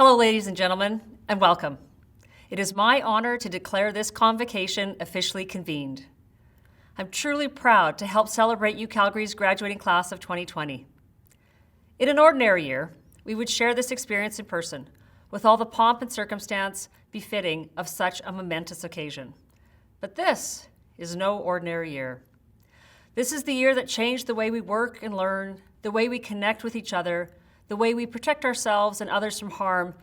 Hello, ladies and gentlemen, and welcome. It is my honor to declare this convocation officially convened. I'm truly proud to help celebrate UCalgary's graduating class of 2020. In an ordinary year, we would share this experience in person, with all the pomp and circumstance befitting of such a momentous occasion. But this is no ordinary year. This is the year that changed the way we work and learn, the way we connect with each other, the way we protect ourselves and others from harm,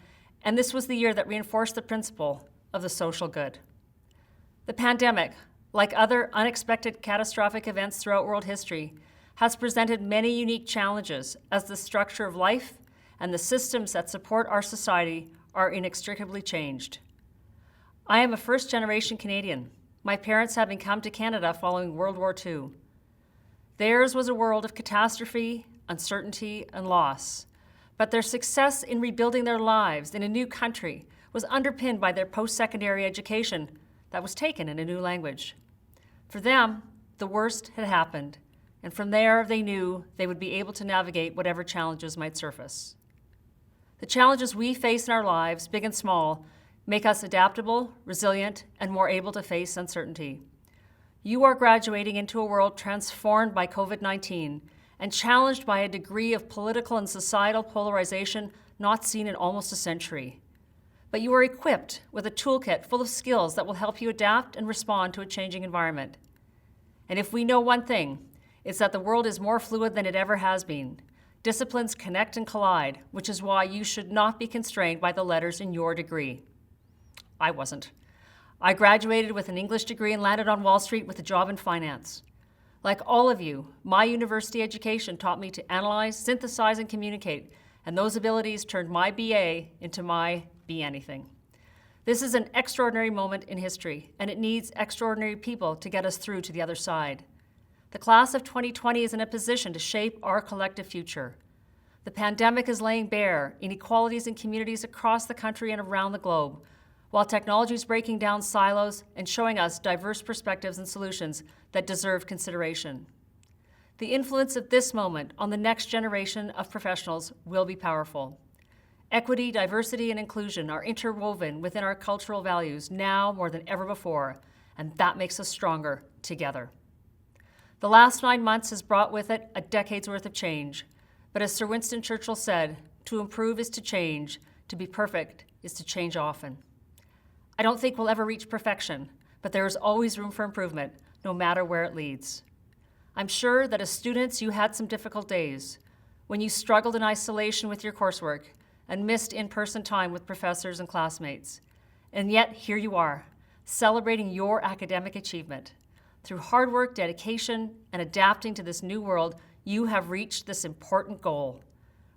and this was the year that reinforced the principle of the social good. The pandemic, like other unexpected catastrophic events throughout world history, has presented many unique challenges as the structure of life and the systems that support our society are inextricably changed. I am a first-generation Canadian, my parents having come to Canada following World War II. Theirs was a world of catastrophe, uncertainty, and loss, but their success in rebuilding their lives in a new country was underpinned by their post-secondary education that was taken in a new language. For them, the worst had happened, and from there they knew they would be able to navigate whatever challenges might surface. The challenges we face in our lives, big and small, make us adaptable, resilient, and more able to face uncertainty. You are graduating into a world transformed by COVID-19 and challenged by a degree of political and societal polarization not seen in almost a century. But you are equipped with a toolkit full of skills that will help you adapt and respond to a changing environment. And if we know one thing, it's that the world is more fluid than it ever has been. Disciplines connect and collide, which is why you should not be constrained by the letters in your degree. I wasn't. I graduated with an English degree and landed on Wall Street with a job in finance. Like all of you, my university education taught me to analyze, synthesize, and communicate, and those abilities turned my BA into my Be Anything. This is an extraordinary moment in history, and it needs extraordinary people to get us through to the other side. The class of 2020 is in a position to shape our collective future. The pandemic is laying bare inequalities in communities across the country and around the globe, while technology is breaking down silos and showing us diverse perspectives and solutions that deserve consideration. The influence of this moment on the next generation of professionals will be powerful. Equity, diversity, and inclusion are interwoven within our cultural values now more than ever before, and that makes us stronger together. The last 9 months has brought with it a decade's worth of change, but as Sir Winston Churchill said, to improve is to change, to be perfect is to change often. I don't think we'll ever reach perfection, but there is always room for improvement, no matter where it leads. I'm sure that as students, you had some difficult days when you struggled in isolation with your coursework and missed in-person time with professors and classmates. And yet, here you are, celebrating your academic achievement. Through hard work, dedication, and adapting to this new world, you have reached this important goal.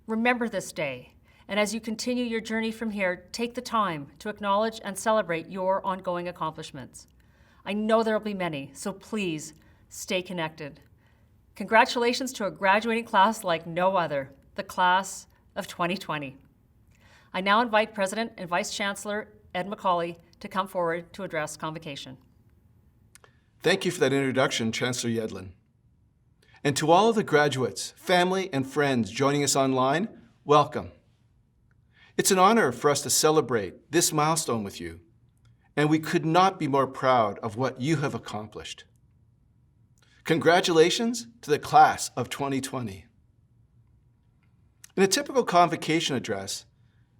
Remember this day. And as you continue your journey from here, take the time to acknowledge and celebrate your ongoing accomplishments. I know there will be many, so please stay connected. Congratulations to a graduating class like no other, the class of 2020. I now invite President and Vice Chancellor Ed McCauley to come forward to address convocation. Thank you for that introduction, Chancellor Yedlin. And to all of the graduates, family, and friends joining us online, welcome. It's an honor for us to celebrate this milestone with you, and we could not be more proud of what you have accomplished. Congratulations to the class of 2020. In a typical convocation address,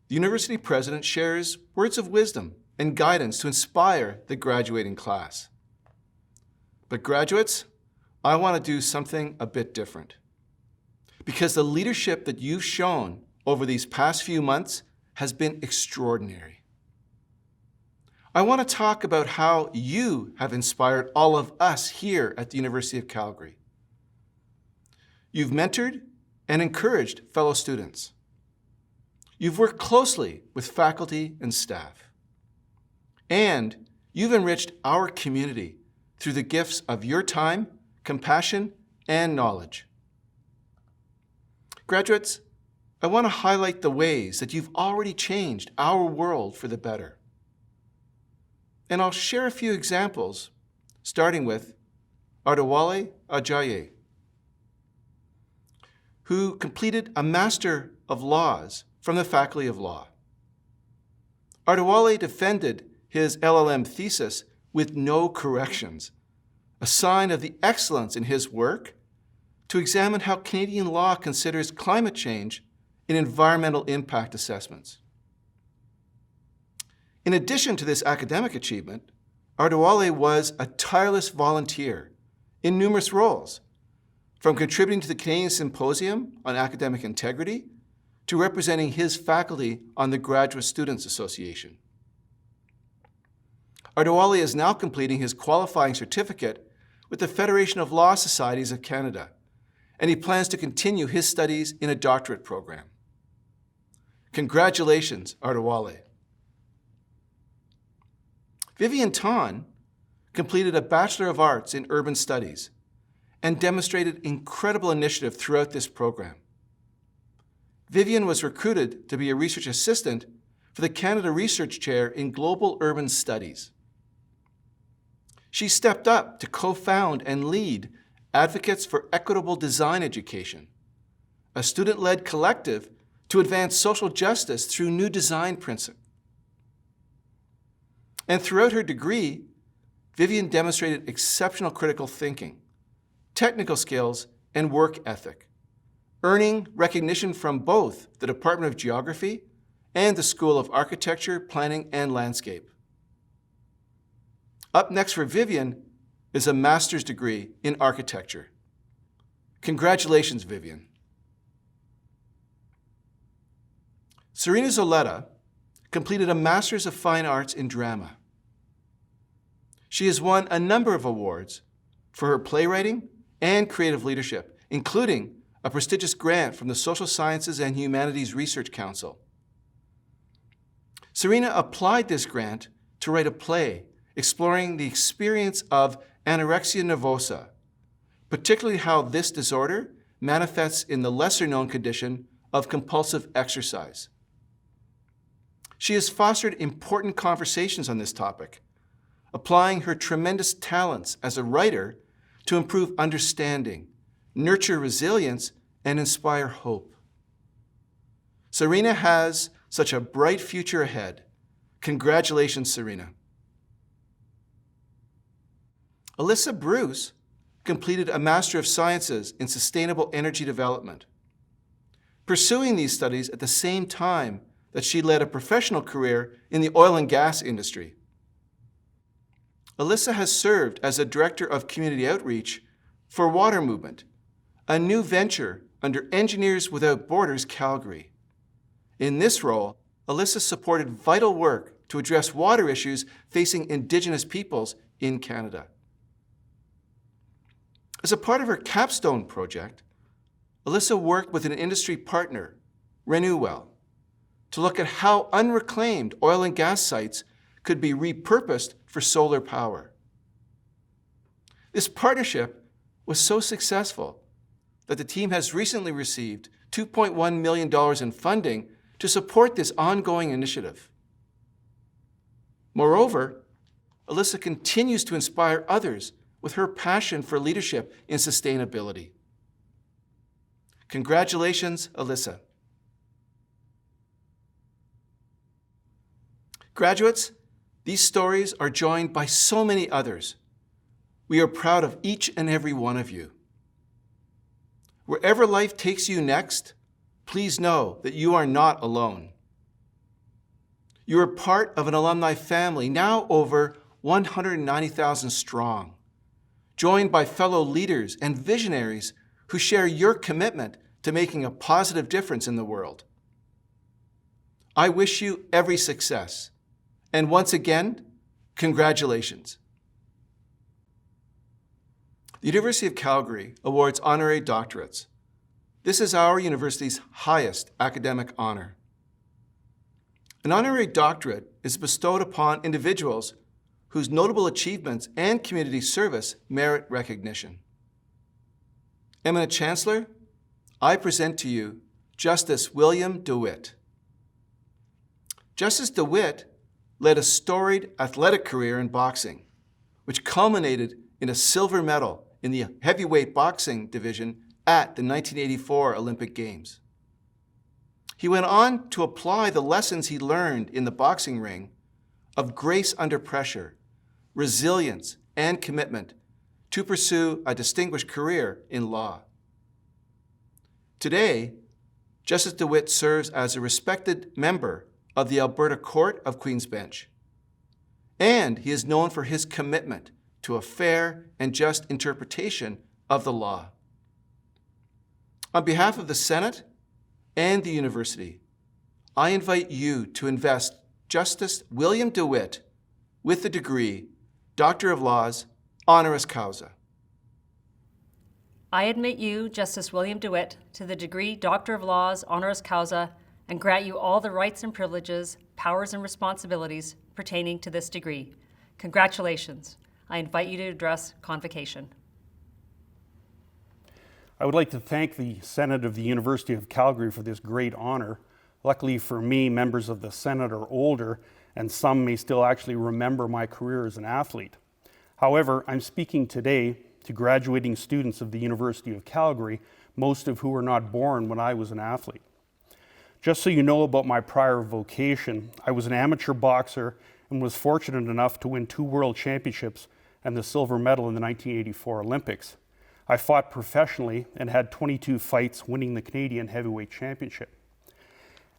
the university president shares words of wisdom and guidance to inspire the graduating class. But graduates, I want to do something a bit different. Because the leadership that you've shown over these past few months has been extraordinary. I want to talk about how you have inspired all of us here at the University of Calgary. You've mentored and encouraged fellow students. You've worked closely with faculty and staff. And you've enriched our community through the gifts of your time, compassion, and knowledge. Graduates, I want to highlight the ways that you've already changed our world for the better. And I'll share a few examples, starting with Ardewale Ajayi, who completed a Master of Laws from the Faculty of Law. Ardewale defended his LLM thesis with no corrections, a sign of the excellence in his work to examine how Canadian law considers climate change in environmental impact assessments. In addition to this academic achievement, Ardewale was a tireless volunteer in numerous roles, from contributing to the Canadian Symposium on Academic Integrity to representing his faculty on the Graduate Students Association. Ardewale is now completing his qualifying certificate with the Federation of Law Societies of Canada, and he plans to continue his studies in a doctorate program. Congratulations, Ardawale. Vivian Tan completed a Bachelor of Arts in Urban Studies and demonstrated incredible initiative throughout this program. Vivian was recruited to be a research assistant for the Canada Research Chair in Global Urban Studies. She stepped up to co-found and lead Advocates for Equitable Design Education, a student-led collective to advance social justice through new design principles. And throughout her degree, Vivian demonstrated exceptional critical thinking, technical skills, and work ethic, earning recognition from both the Department of Geography and the School of Architecture, Planning, and Landscape. Up next for Vivian is a master's degree in architecture. Congratulations, Vivian. Serena Zoletta completed a Master's of Fine Arts in Drama. She has won a number of awards for her playwriting and creative leadership, including a prestigious grant from the Social Sciences and Humanities Research Council. Serena applied this grant to write a play exploring the experience of anorexia nervosa, particularly how this disorder manifests in the lesser-known condition of compulsive exercise. She has fostered important conversations on this topic, applying her tremendous talents as a writer to improve understanding, nurture resilience, and inspire hope. Serena has such a bright future ahead. Congratulations, Serena. Alyssa Bruce completed a Master of Sciences in Sustainable Energy Development, pursuing these studies at the same time that she led a professional career in the oil and gas industry. Alyssa has served as a Director of Community Outreach for Water Movement, a new venture under Engineers Without Borders Calgary. In this role, Alyssa supported vital work to address water issues facing Indigenous peoples in Canada. As a part of her capstone project, Alyssa worked with an industry partner, Renewwell, to look at how unreclaimed oil and gas sites could be repurposed for solar power. This partnership was so successful that the team has recently received $2.1 million in funding to support this ongoing initiative. Moreover, Alyssa continues to inspire others with her passion for leadership in sustainability. Congratulations, Alyssa. Graduates, these stories are joined by so many others. We are proud of each and every one of you. Wherever life takes you next, please know that you are not alone. You are part of an alumni family now over 190,000 strong, joined by fellow leaders and visionaries who share your commitment to making a positive difference in the world. I wish you every success. And once again, congratulations. The University of Calgary awards honorary doctorates. This is our university's highest academic honor. An honorary doctorate is bestowed upon individuals whose notable achievements and community service merit recognition. Eminent Chancellor, I present to you Justice William DeWitt. Justice DeWitt led a storied athletic career in boxing, which culminated in a silver medal in the heavyweight boxing division at the 1984 Olympic Games. He went on to apply the lessons he learned in the boxing ring of grace under pressure, resilience, and commitment to pursue a distinguished career in law. Today, Justice DeWitt serves as a respected member of the Alberta Court of Queen's Bench, and he is known for his commitment to a fair and just interpretation of the law. On behalf of the Senate and the university, I invite you to invest Justice William DeWitt with the degree Doctor of Laws, honoris causa. I admit you, Justice William DeWitt, to the degree Doctor of Laws, honoris causa, and grant you all the rights and privileges, powers and responsibilities pertaining to this degree. Congratulations. I invite you to address convocation. I would like to thank the Senate of the University of Calgary for this great honor. Luckily for me, members of the Senate are older, and some may still actually remember my career as an athlete. However, I'm speaking today to graduating students of the University of Calgary, most of who were not born when I was an athlete. Just so you know about my prior vocation, I was an amateur boxer and was fortunate enough to win 2 world championships and the silver medal in the 1984 Olympics. I fought professionally and had 22 fights, winning the Canadian Heavyweight Championship.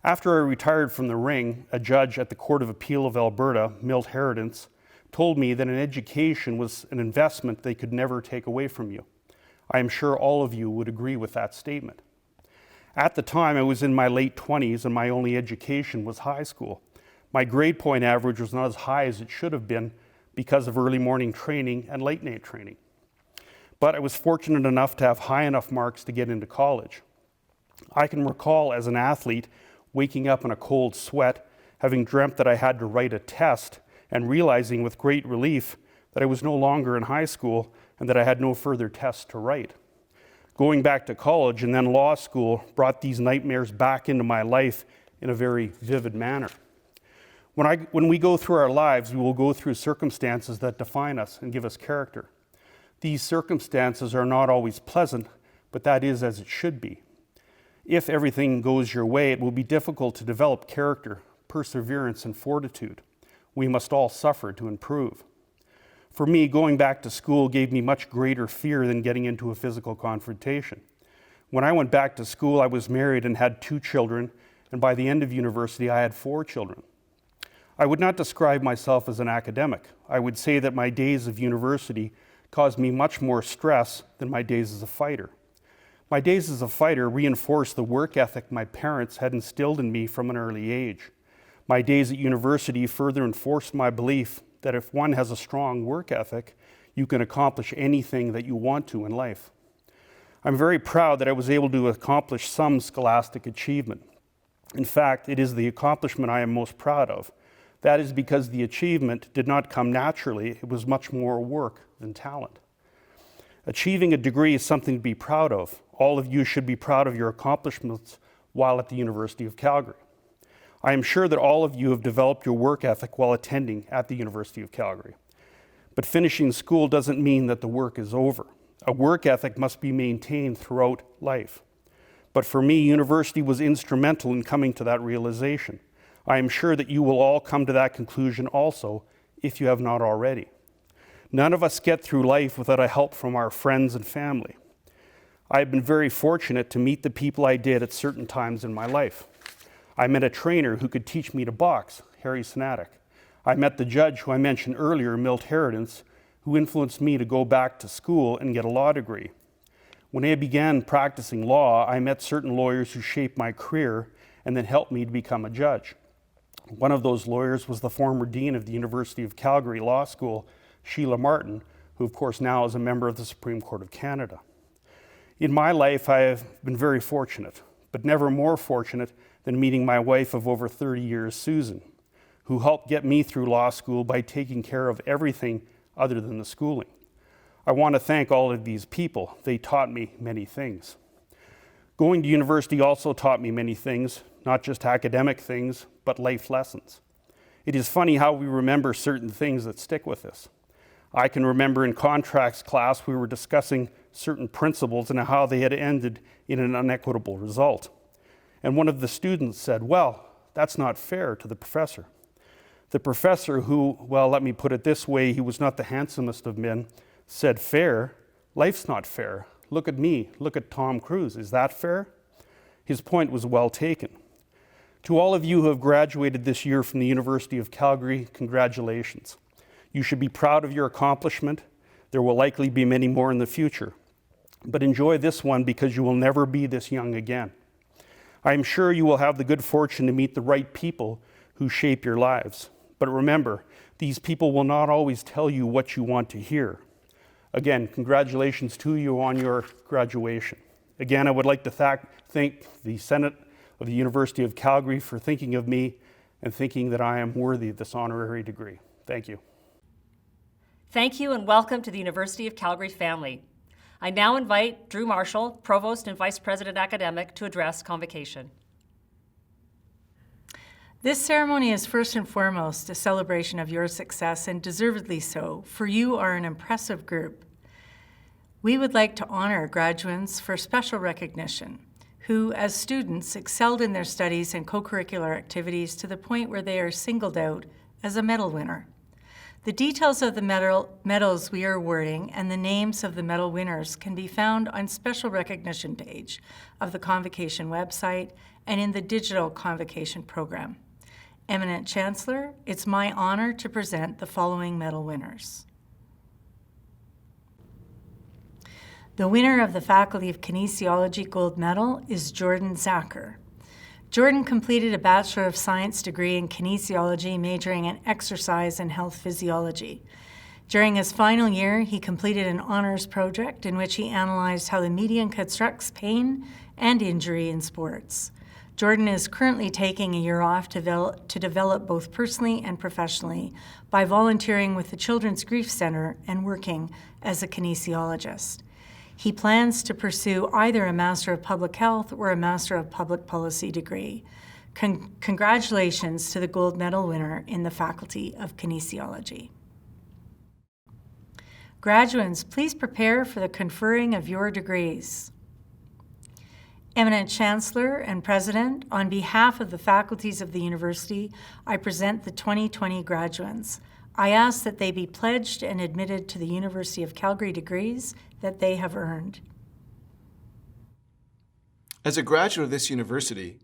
After I retired from the ring, a judge at the Court of Appeal of Alberta, Milt Herodens, told me that an education was an investment they could never take away from you. I am sure all of you would agree with that statement. At the time, I was in my late 20s and my only education was high school. My grade point average was not as high as it should have been because of early morning training and late night training. But I was fortunate enough to have high enough marks to get into college. I can recall as an athlete waking up in a cold sweat, having dreamt that I had to write a test, and realizing with great relief that I was no longer in high school and that I had no further tests to write. Going back to college and then law school brought these nightmares back into my life in a very vivid manner. When we go through our lives, we will go through circumstances that define us and give us character. These circumstances are not always pleasant, but that is as it should be. If everything goes your way, it will be difficult to develop character, perseverance, and fortitude. We must all suffer to improve. For me, going back to school gave me much greater fear than getting into a physical confrontation. When I went back to school, I was married and had 2 children, and by the end of university, I had 4 children. I would not describe myself as an academic. I would say that my days of university caused me much more stress than my days as a fighter. My days as a fighter reinforced the work ethic my parents had instilled in me from an early age. My days at university further enforced my belief that if one has a strong work ethic, you can accomplish anything that you want to in life. I'm very proud that I was able to accomplish some scholastic achievement. In fact, it is the accomplishment I am most proud of. That is because the achievement did not come naturally. It was much more work than talent. Achieving a degree is something to be proud of. All of you should be proud of your accomplishments while at the University of Calgary. I am sure that all of you have developed your work ethic while attending at the University of Calgary. But finishing school doesn't mean that the work is over. A work ethic must be maintained throughout life. But for me, university was instrumental in coming to that realization. I am sure that you will all come to that conclusion also, if you have not already. None of us get through life without a help from our friends and family. I have been very fortunate to meet the people I did at certain times in my life. I met a trainer who could teach me to box, Harry Sinatic. I met the judge who I mentioned earlier, Milt Herodens, who influenced me to go back to school and get a law degree. When I began practicing law, I met certain lawyers who shaped my career and then helped me to become a judge. One of those lawyers was the former dean of the University of Calgary Law School, Sheila Martin, who of course now is a member of the Supreme Court of Canada. In my life, I have been very fortunate, but never more fortunate than meeting my wife of over 30 years, Susan, who helped get me through law school by taking care of everything other than the schooling. I want to thank all of these people. They taught me many things. Going to university also taught me many things, not just academic things, but life lessons. It is funny how we remember certain things that stick with us. I can remember in contracts class we were discussing certain principles and how they had ended in an unequitable result. And one of the students said, "Well, that's not fair," to the professor. The professor, who, well, let me put it this way, he was not the handsomest of men, said, "Fair? Life's not fair. Look at me. Look at Tom Cruise. Is that fair?" His point was well taken. To all of you who have graduated this year from the University of Calgary, congratulations. You should be proud of your accomplishment. There will likely be many more in the future. But enjoy this one because you will never be this young again. I am sure you will have the good fortune to meet the right people who shape your lives. But remember, these people will not always tell you what you want to hear. Again, congratulations to you on your graduation. Again, I would like to thank the Senate of the University of Calgary for thinking of me and thinking that I am worthy of this honorary degree. Thank you. Thank you and welcome to the University of Calgary family. I now invite Drew Marshall, Provost and Vice President Academic, to address convocation. This ceremony is first and foremost a celebration of your success, and deservedly so, for you are an impressive group. We would like to honor graduates for special recognition, who, as students, excelled in their studies and co-curricular activities to the point where they are singled out as a medal winner. The details of the medals we are awarding and the names of the medal winners can be found on special recognition page of the Convocation website and in the digital Convocation program. Eminent Chancellor, it's my honor to present the following medal winners. The winner of the Faculty of Kinesiology Gold Medal is Jordan Zacher. Jordan completed a Bachelor of Science degree in Kinesiology, majoring in exercise and health physiology. During his final year, he completed an honors project in which he analyzed how the medium constructs pain and injury in sports. Jordan is currently taking a year off to develop both personally and professionally by volunteering with the Children's Grief Center and working as a kinesiologist. He plans to pursue either a Master of Public Health or a Master of Public Policy degree. Congratulations to the gold medal winner in the Faculty of Kinesiology. Graduates, please prepare for the conferring of your degrees. Eminent Chancellor and President, on behalf of the faculties of the University, I present the 2020 graduates. I ask that they be pledged and admitted to the University of Calgary degrees that they have earned. As a graduate of this university,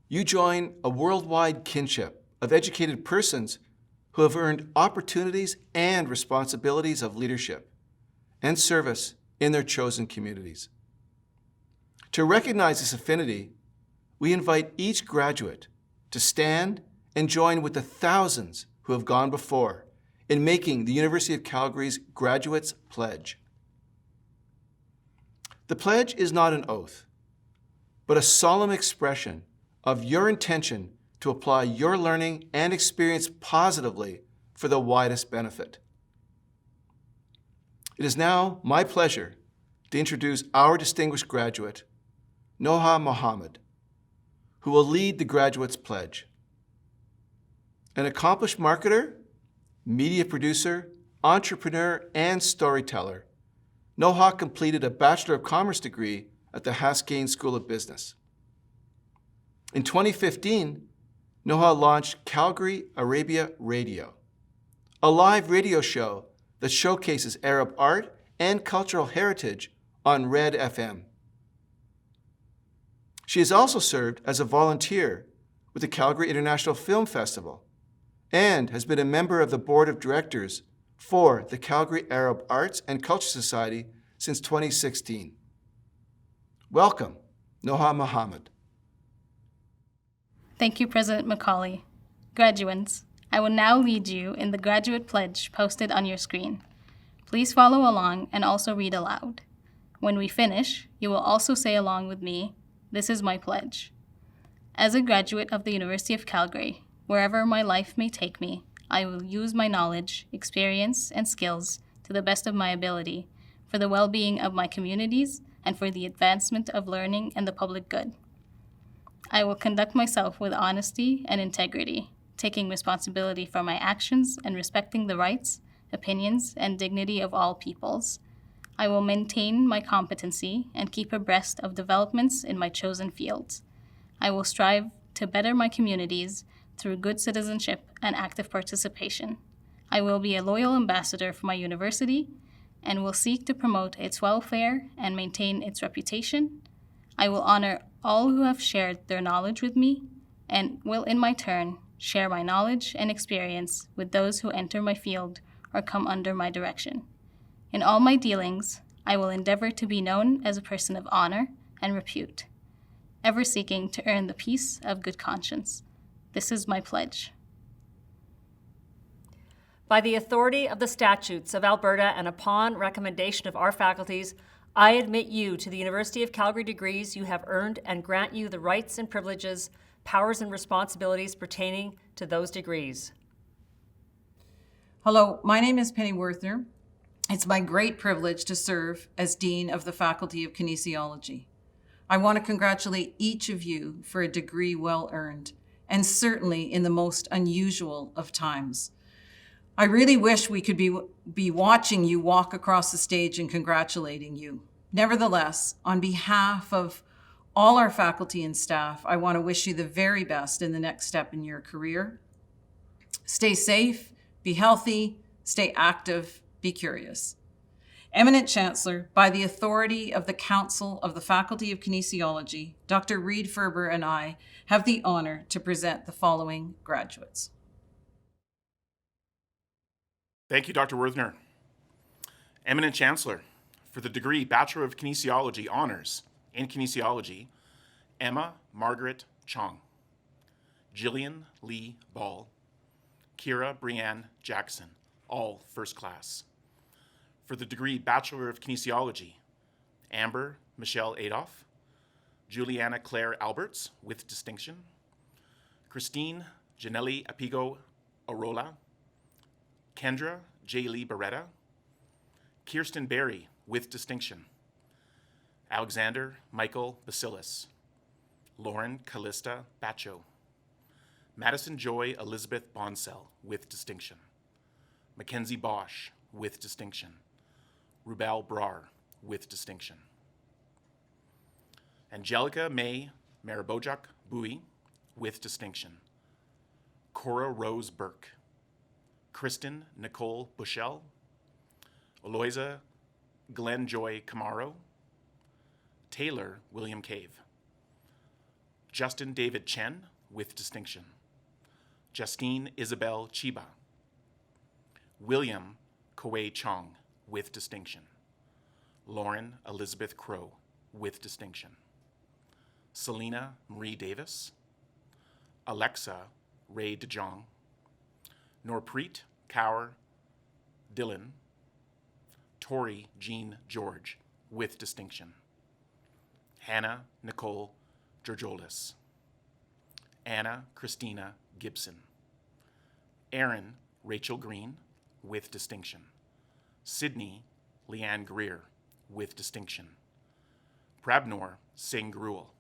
you join a worldwide kinship of educated persons who have earned opportunities and responsibilities of leadership and service in their chosen communities. To recognize this affinity, we invite each graduate to stand and join with the thousands who have gone before in making the University of Calgary's Graduates Pledge. The pledge is not an oath, but a solemn expression of your intention to apply your learning and experience positively for the widest benefit. It is now my pleasure to introduce our distinguished graduate, Noha Mohammed, who will lead the Graduates Pledge. An accomplished marketer, media producer, entrepreneur, and storyteller, Noha completed a Bachelor of Commerce degree at the Haskayne School of Business. In 2015, Noha launched Calgary Arabia Radio, a live radio show that showcases Arab art and cultural heritage on Red FM. She has also served as a volunteer with the Calgary International Film Festival and has been a member of the board of directors for the Calgary Arab Arts and Culture Society since 2016. Welcome, Noha Mohammed. Thank you, President Macaulay. Graduates, I will now lead you in the Graduate Pledge posted on your screen. Please follow along and also read aloud. When we finish, you will also say along with me, "This is my pledge." As a graduate of the University of Calgary, wherever my life may take me, I will use my knowledge, experience, and skills to the best of my ability for the well-being of my communities and for the advancement of learning and the public good. I will conduct myself with honesty and integrity, taking responsibility for my actions and respecting the rights, opinions, and dignity of all peoples. I will maintain my competency and keep abreast of developments in my chosen fields. I will strive to better my communities through good citizenship and active participation. I will be a loyal ambassador for my university and will seek to promote its welfare and maintain its reputation. I will honor all who have shared their knowledge with me and will, in my turn, share my knowledge and experience with those who enter my field or come under my direction. In all my dealings, I will endeavor to be known as a person of honor and repute, ever seeking to earn the peace of good conscience. This is my pledge. By the authority of the statutes of Alberta and upon recommendation of our faculties, I admit you to the University of Calgary degrees you have earned and grant you the rights and privileges, powers and responsibilities pertaining to those degrees. Hello, my name is Penny Werthner. It's my great privilege to serve as Dean of the Faculty of Kinesiology. I want to congratulate each of you for a degree well earned, and certainly in the most unusual of times. I really wish we could be watching you walk across the stage and congratulating you. Nevertheless, on behalf of all our faculty and staff, I want to wish you the very best in the next step in your career. Stay safe, be healthy, stay active, be curious. Eminent Chancellor, by the authority of the Council of the Faculty of Kinesiology, Dr. Reid Ferber and I have the honor to present the following graduates. Thank you, Dr. Werthner. Eminent Chancellor, for the degree Bachelor of Kinesiology Honors in Kinesiology, Emma Margaret Chong, Jillian Lee Ball, Kira Brianne Jackson, all first class. For the degree Bachelor of Kinesiology, Amber Michelle Adolph, Juliana Claire Alberts with distinction, Christine Janelli Apigo Arola, Kendra J. Lee Beretta, Kirsten Berry with distinction, Alexander Michael Basilis, Lauren Callista Bacho, Madison Joy Elizabeth Bonsell with distinction, Mackenzie Bosch with distinction, Rubal Brar with distinction, Angelica May Marabojak Bui with distinction, Cora Rose Burke, Kristen Nicole Bushell, Eloisa Glenn Joy Camaro, Taylor William Cave, Justin David Chen with distinction, Justine Isabel Chiba, William Koei Chong with distinction, Lauren Elizabeth Crow with distinction, Selena Marie Davis, Alexa Ray DeJong, Norpreet Kaur Dillon, Tori Jean George with distinction, Hannah Nicole Georgolis, Anna Christina Gibson, Erin Rachel Green with distinction, Sydney Leanne Greer with distinction, Prabnor Singh Gruel,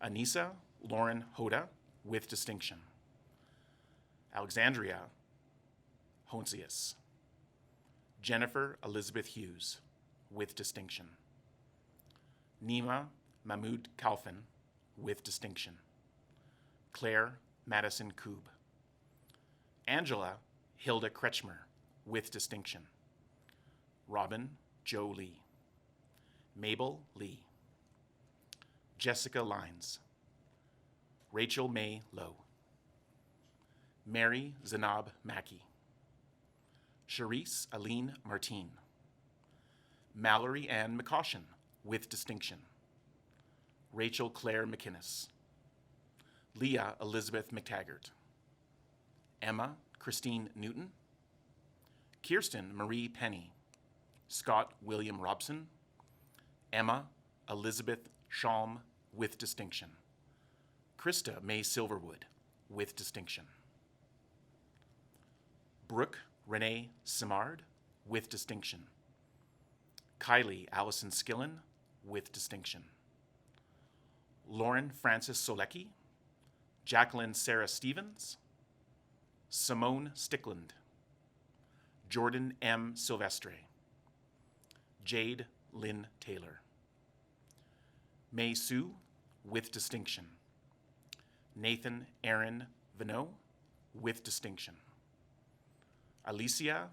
Anissa Lauren Hoda with distinction, Alexandria Honsius, Jennifer Elizabeth Hughes with distinction, Nima Mahmood Kalfin with distinction, Claire Madison Koob, Angela Hilda Kretschmer with distinction, Robin Joe Lee, Mabel Lee, Jessica Lines, Rachel May Lowe, Mary Zanab Mackey, Charisse Aline Martine, Mallory Ann McCaution with distinction, Rachel Claire McInnes, Leah Elizabeth McTaggart, Emma Christine Newton, Kirsten Marie Penny, Scott William Robson, Emma Elizabeth Shalm with distinction, Krista May Silverwood with distinction, Brooke Renee Simard with distinction, Kylie Allison Skillen with distinction, Lauren Francis Solecki, Jacqueline Sarah Stevens, Simone Stickland, Jordan M. Silvestre, Jade Lynn Taylor, May Sue with distinction, Nathan Aaron Vino with distinction, Alicia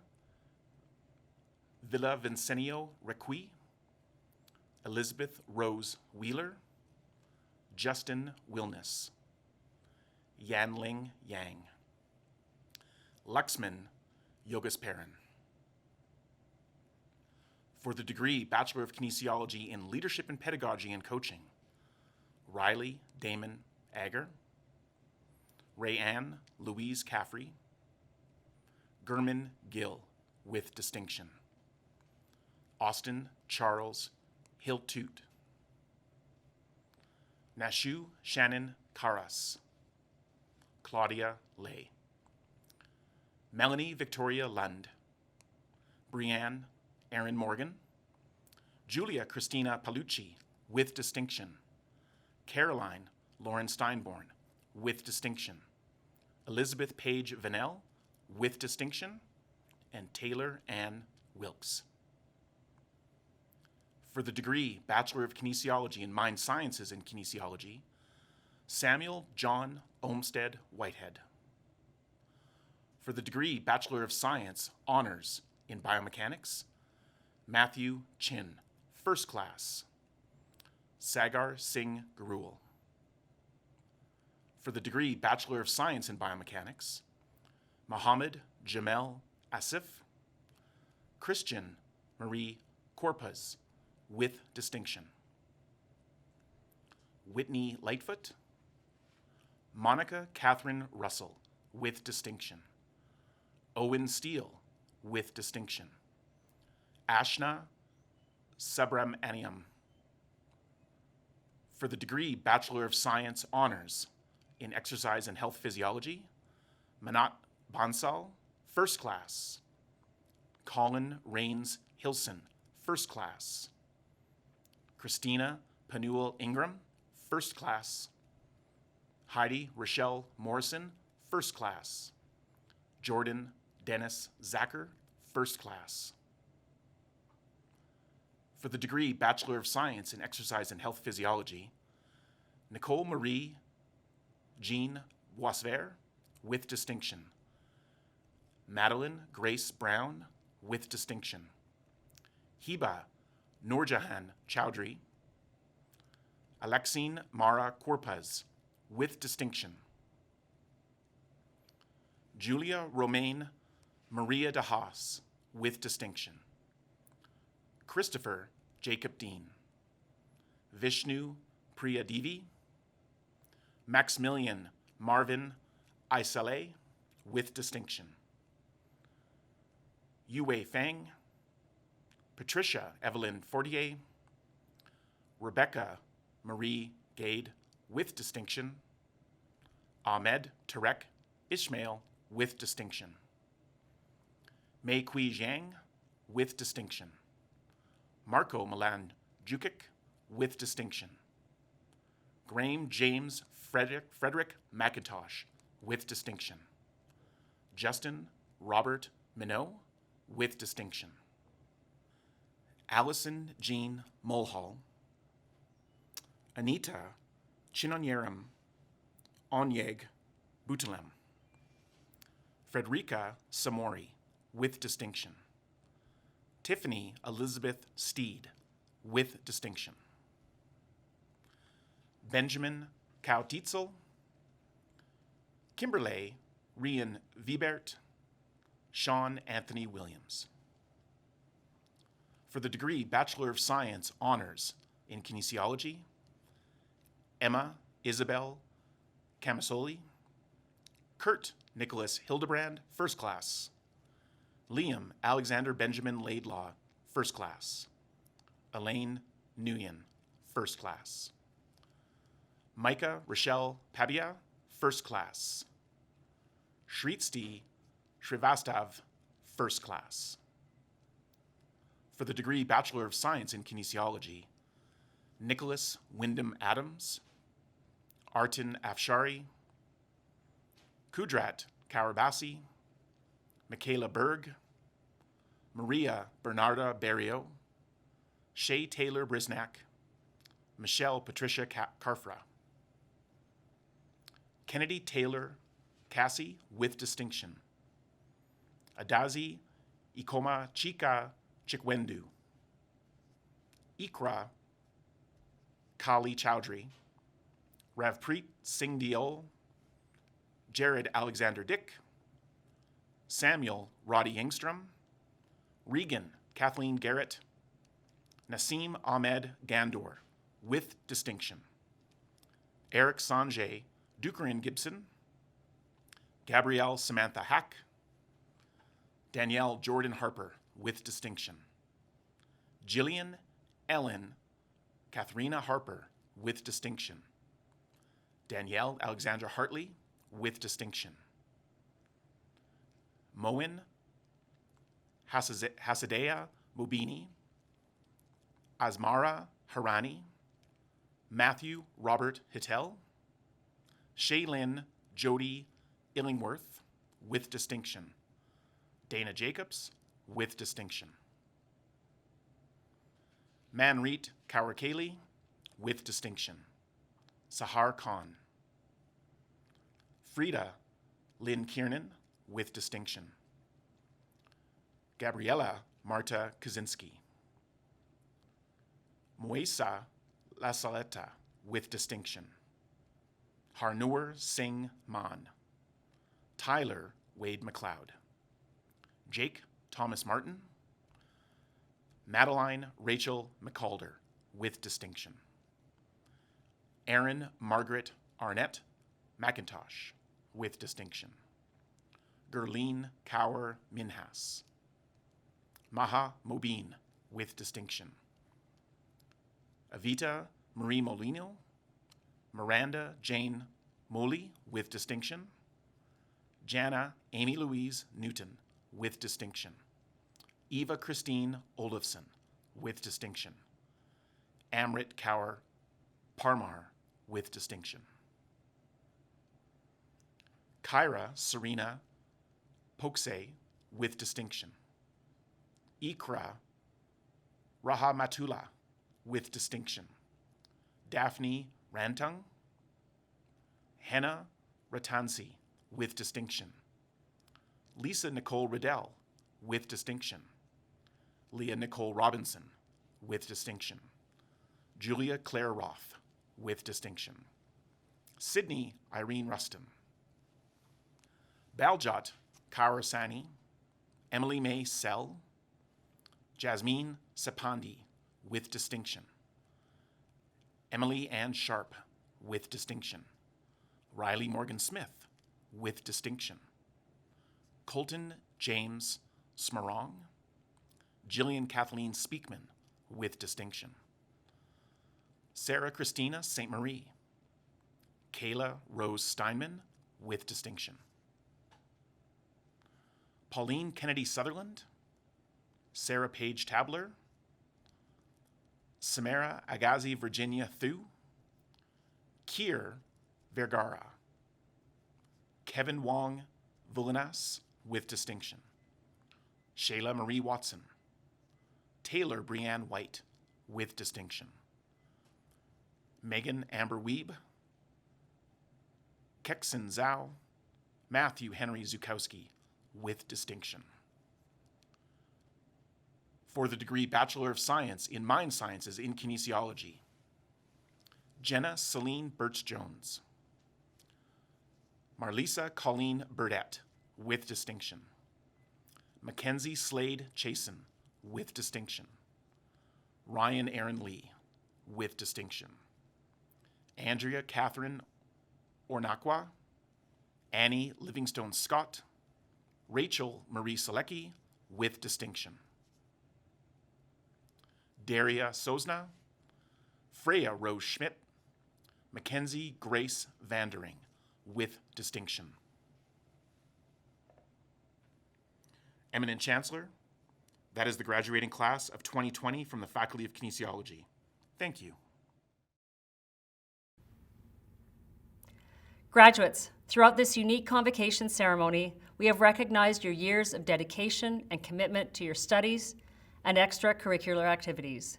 Villavicencio Requi, Elizabeth Rose Wheeler, Justin Wilness, Yanling Yang, Luxman Yogasparan. For the degree Bachelor of Kinesiology in Leadership and Pedagogy and Coaching, Riley Damon Agar, Rayanne Louise Caffrey, Gurman Gill with distinction, Austin Charles Hiltut. Nashu Shannon Karas. Claudia Lay. Melanie Victoria Lund. Brianne Erin Morgan. Julia Christina Palucci, with distinction. Caroline Lauren Steinborn, with distinction. Elizabeth Page Vanell, with distinction. And Taylor Ann Wilkes. For the degree Bachelor of Kinesiology in Mind Sciences in Kinesiology, Samuel John Olmsted Whitehead. For the degree Bachelor of Science Honors in Biomechanics, Matthew Chin, First Class. Sagar Singh Gurul. For the degree Bachelor of Science in Biomechanics, Mohammed Jamel Asif. Christian Marie Corpus, with distinction. Whitney Lightfoot. Monica Catherine Russell, with distinction. Owen Steele, with distinction. Ashna Subramaniam. For the degree Bachelor of Science Honors in Exercise and Health Physiology, Manat Bansal, First Class. Colin Rains Hilson, First Class. Christina Panuel Ingram, First Class. Heidi Rochelle Morrison, First Class. Jordan Dennis Zacher, First Class. For the degree Bachelor of Science in Exercise and Health Physiology, Nicole Marie Jean Boisvert, with distinction. Madeline Grace Brown, with distinction. Hiba Noorjahan Chowdhury. Alexine Mara Corpuz, with distinction. Julia Romaine Maria de Haas, with distinction. Christopher Jacob Dean. Vishnu Priyadevi. Maximilian Marvin Aisale, with distinction. Yue Feng. Patricia Evelyn Fortier. Rebecca Marie Gade, with distinction. Ahmed Tarek Ishmael, with distinction. Mei Kui Zhang, with distinction. Marco Milan Jukic, with distinction. Graham James Frederick McIntosh, with distinction. Justin Robert Minot, with distinction. Allison Jean Mulhall. Anita Chinonyeram Onyeg Butalem. Frederica Samori, with distinction. Tiffany Elizabeth Steed, with distinction. Benjamin Kautitzel. Kimberly Rian Wiebert. Sean Anthony Williams. For the degree Bachelor of Science Honors in Kinesiology, Emma Isabel Camisoli. Kurt Nicholas Hildebrand, First Class. Liam Alexander Benjamin Laidlaw, First Class. Elaine Nguyen, First Class. Micah Rochelle Pabia, First Class. Shritsty Srivastav, First Class. For the degree Bachelor of Science in Kinesiology, Nicholas Wyndham Adams. Artin Afshari. Kudrat Karabasi. Michaela Berg. Maria Bernarda Berrio. Shay Taylor Brisnack. Michelle Patricia Carfra. Kennedy Taylor Cassie, with distinction. Adazi Ikoma Chika Chikwendu. Ikra Kali Chowdhury. Ravpreet Singh Diol. Jared Alexander Dick. Samuel Roddy Engstrom. Regan Kathleen Garrett. Nasim Ahmed Gandor, with distinction. Eric Sanjay Dukerin Gibson. Gabrielle Samantha Hack. Danielle Jordan Harper, with distinction. Jillian Ellen Katharina Harper, with distinction. Danielle Alexandra Hartley, with distinction. Moen Hasadea Mubini, Asmara Harani, Matthew Robert Hittel, Shaylin Jody Illingworth, with distinction. Dana Jacobs, with distinction. Manreet Kaurkali, with distinction. Sahar Khan. Frida Lynn Kiernan, with distinction. Gabriela Marta Kaczynski. Moesa Lasaleta, with distinction. Harnoor Singh Man. Tyler Wade McLeod. Jake Thomas Martin. Madeline Rachel McCalder, with distinction. Erin Margaret Arnett McIntosh, with distinction. Gurleen Kaur Minhas. Maha Mobeen, with distinction. Avita Marie Molino. Miranda Jane Moley, with distinction. Jana Amy Louise Newton, with distinction. Eva Christine Olofsson, with distinction. Amrit Kaur Parmar, with distinction. Kyra Serena Pokse, with distinction. Ikra Rahamatullah, with distinction. Daphne Rantung. Henna Ratansi, with distinction. Lisa Nicole Riddell, with distinction. Leah Nicole Robinson, with distinction. Julia Claire Roth, with distinction. Sydney Irene Ruston. Baljot Kaurasani, Emily May Sell. Jasmine Sapandi, with distinction. Emily Ann Sharp, with distinction. Riley Morgan Smith, with distinction. Colton James Smarong. Jillian Kathleen Speakman, with distinction. Sarah Christina St. Marie. Kayla Rose Steinman, with distinction. Pauline Kennedy Sutherland. Sarah Page Tabler. Samara Agazi Virginia Thu. Kier Vergara. Kevin Wong Vulinas, with distinction. Shayla Marie Watson. Taylor Brianne White, with distinction. Megan Amber Weeb. Kexon Zhao. Matthew Henry Zukowski, with distinction. For the degree Bachelor of Science in Mind Sciences in Kinesiology, Jenna Celine Birch-Jones. Marlisa Colleen Burdett, with distinction. Mackenzie Slade Chasen, with distinction. Ryan Aaron Lee, with distinction. Andrea Catherine Ornaqua. Annie Livingstone Scott. Rachel Marie Selecki, with distinction. Daria Sosna. Freya Rose Schmidt. Mackenzie Grace Vandering, with distinction. Eminent Chancellor, that is the graduating class of 2020 from the Faculty of Kinesiology. Thank you. Graduates, throughout this unique convocation ceremony, we have recognized your years of dedication and commitment to your studies and extracurricular activities.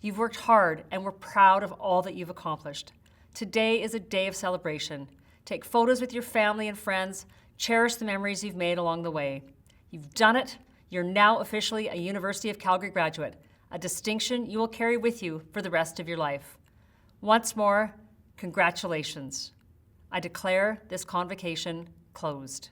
You've worked hard and we're proud of all that you've accomplished. Today is a day of celebration. Take photos with your family and friends. Cherish the memories you've made along the way. You've done it. You're now officially a University of Calgary graduate, a distinction you will carry with you for the rest of your life. Once more, congratulations. I declare this convocation closed.